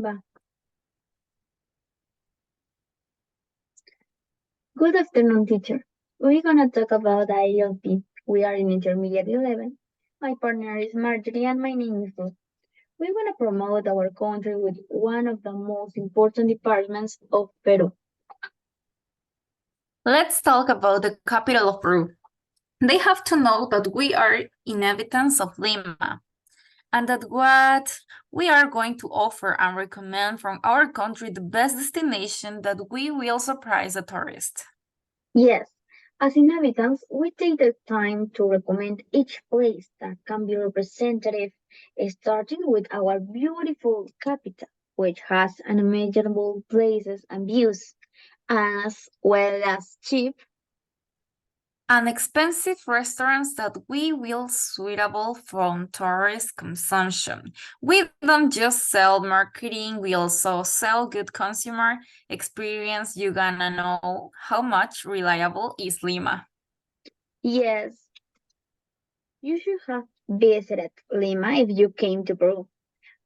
Simba. Good afternoon, teacher. We're gonna talk about IELTS. We are in intermediate 11. My partner is Marjorie and my name is Ruth. We want to promote our country with one of the most important departments of Peru. Let's talk about the capital of Peru. They have to know that we are inhabitants of Lima and that what we are going to offer and recommend from our country the best destination that we will surprise the tourist. Yes, as inhabitants, we take the time to recommend each place that can be representative, starting with our beautiful capital, which has unimaginable places and views, as well as cheap And expensive restaurants that we will suitable from tourist consumption. We don't just sell marketing, we also sell good consumer experience. You're gonna know how much reliable is Lima. Yes, you should have visited Lima if you came to Peru.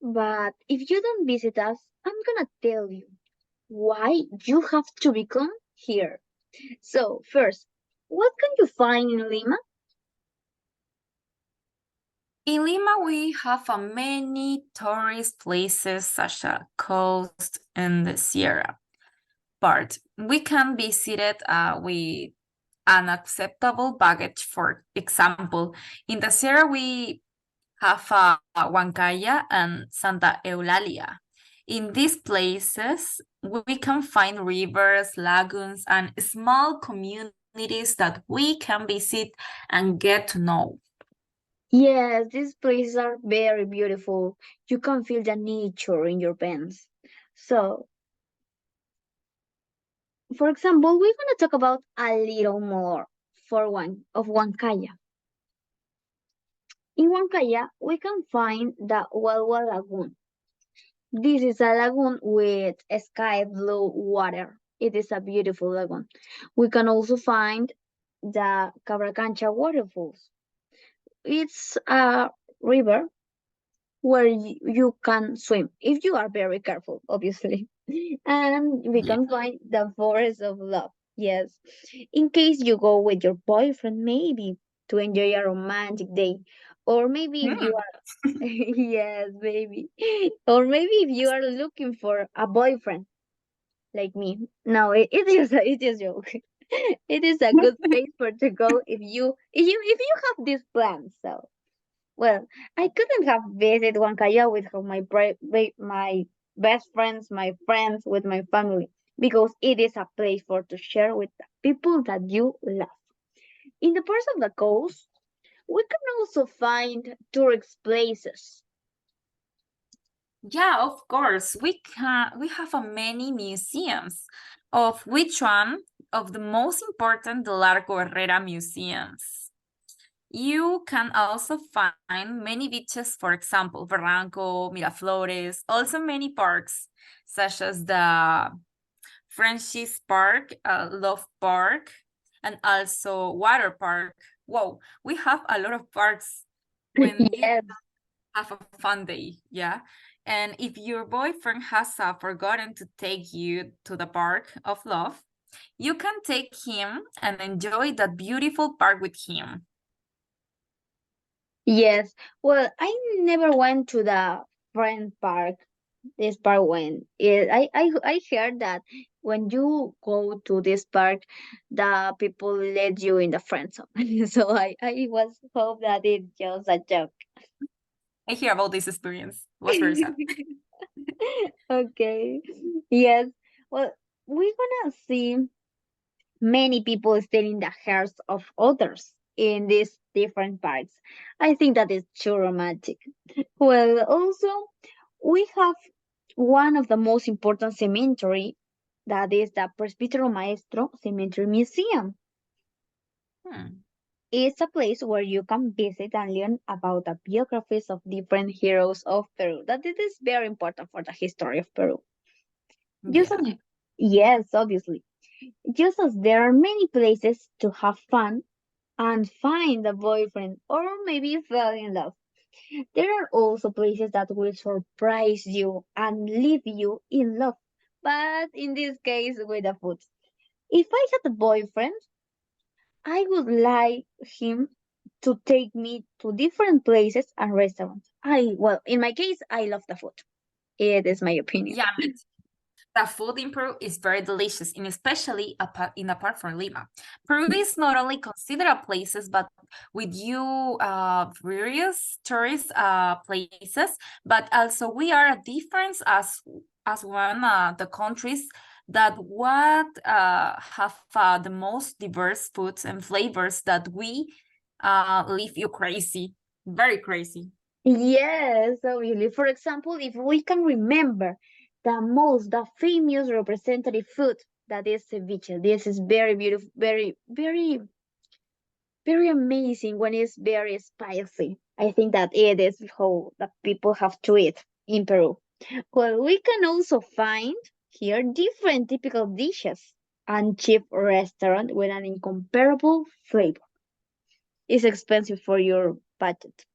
But if you don't visit us, I'm gonna tell you why you have to become here. So, first, what can you find in Lima? In Lima, we have many tourist places such as coast and the Sierra part. We can visit it with an acceptable baggage. For example, in the Sierra, we have Huancaya and Santa Eulalia. In these places, we can find rivers, lagoons, and small communities that we can visit and get to know. Yes, these places are very beautiful. You can feel the nature in your pens. So, for example, we're gonna talk about a little more for one of Huancaya. In Huancaya, we can find the Hualhua Lagoon. This is a lagoon with sky blue water. It is a beautiful lagoon. We can also find the Cabracancha waterfalls. It's a river where you can swim if you are very careful, obviously. And we Yeah. can find the forest of love. Yes. In case you go with your boyfriend, maybe to enjoy a romantic day. Or maybe if you Hmm. are, yes, maybe. Or maybe if you are looking for a boyfriend like me. No, it is joke. It is a good place for to go if you have these plans. So well, I couldn't have visited Huancaya with my best friends, my friends, with my family, because it is a place for to share with the people that you love. In the parts of the coast, we can also find tourist places. Yeah, of course. We have many museums. Of which one of the most important, the Largo Herrera museums. You can also find many beaches, for example, Barranco, Miraflores, also many parks, such as the Friendship Park, Love Park, and also Water Park. Wow, we have a lot of parks when you Yes, have a fun day, yeah. And if your boyfriend has forgotten to take you to the park of love, you can take him and enjoy that beautiful park with him. yes. Well, I never went to the friend park. This park when I heard that when you go to this park, the people let you in the friend zone. So I was hope that it's just a joke. I hear about this experience. It was very sad. Okay. Yes. Well, we're gonna see many people stealing the hearts of others in these different parks. I think that is too romantic. Well, also we have one of the most important cemetery, that is the Presbítero Maestro Cemetery Museum. Hmm. It's a place where you can visit and learn about the biographies of different heroes of Peru. That it is very important for the history of Peru. Just Yeah. as, yes, obviously. Just as there are many places to have fun and find a boyfriend or maybe fall in love. There are also places that will surprise you and leave you in love, but in this case with the food. If I had a boyfriend, I would like him to take me to different places and restaurants. Well, in my case, I love the food. It is my opinion. Yeah, me too. The food in Peru is very delicious, and especially apart from Lima. Peru is not only considered a places, but with you various tourist places, but also we are a difference as one the countries that what have the most diverse foods and flavors that we leave you crazy, very crazy. Yes, obviously. For example, if we can remember the famous representative food that is ceviche. This is very beautiful, very amazing when it's very spicy. I think that it is how the people have to eat in Peru. Well, we can also find here different typical dishes and cheap restaurant with an incomparable flavor. It's expensive for your budget.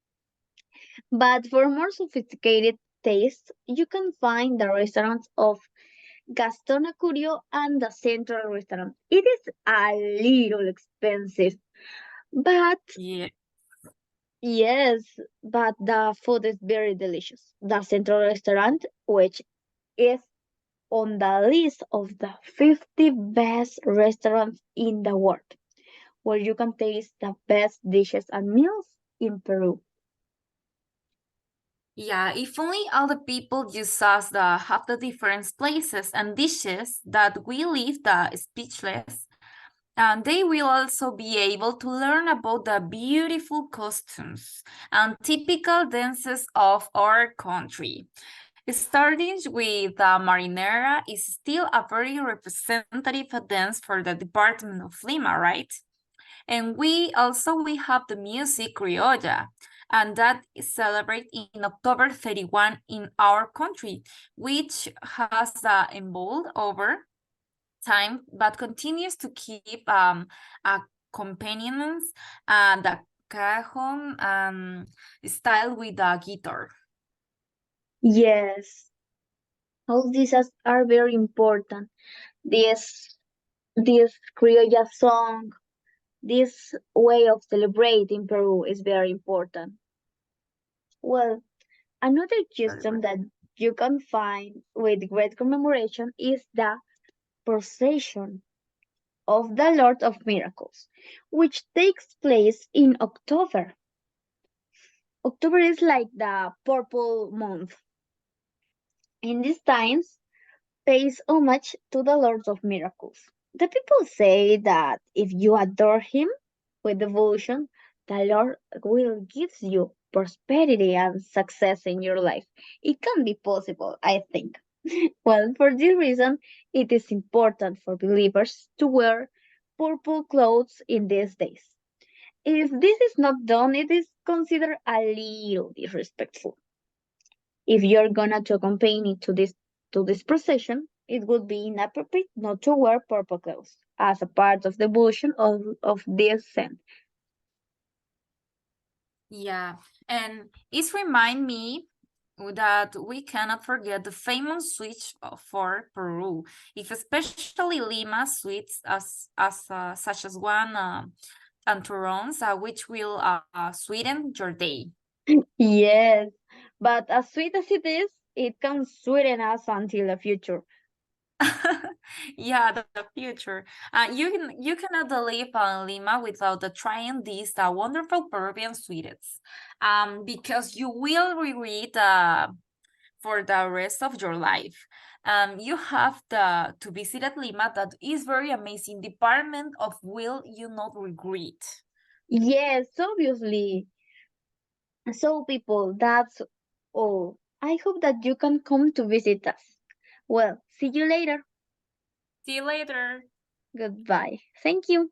But for more sophisticated tastes, you can find the restaurants of Gaston Acurio and the Central Restaurant. It is a little expensive, but Yeah. yes, but the food is very delicious. The Central Restaurant, which is on the list of the 50 best restaurants in the world, where you can taste the best dishes and meals in Peru. Yeah, if only all the people just us the have the different places and dishes that we leave the speechless, and they will also be able to learn about the beautiful costumes and typical dances of our country. Starting with the marinera is still a very representative dance for the Department of Lima, right? And we have the music criolla, and that is celebrated in October 31 in our country, which has evolved over time, but continues to keep a companions and the cajon style with the guitar. Yes, all these are very important. This criolla song, this way of celebrating Peru is very important. Well, another custom that you can find with great commemoration is the procession of the Lord of Miracles, which takes place in October. October is like the purple month. In these times, pays homage to the Lord of Miracles. The people say that if you adore him with devotion, the Lord will give you prosperity and success in your life. It can be possible, I think. Well, for this reason, it is important for believers to wear purple clothes in these days. If this is not done, it is considered a little disrespectful. If you're gonna to accompany to this procession, it would be inappropriate not to wear purple clothes as a part of the devotion of this saint. Yeah, and it remind me that we cannot forget the famous sweets for Peru, if especially Lima sweets as such as one and turrons, which will sweeten your day. Yes, but as sweet as it is, it can sweeten us until the future. Yeah, the future. You cannot live in Lima without trying these wonderful Peruvian sweets, because you will regret for the rest of your life. You have to visit Lima. That is very amazing. Department of will you not regret. Yes, obviously. So, people, that's all. I hope that you can come to visit us. Well, see you later. See you later. Goodbye. Thank you.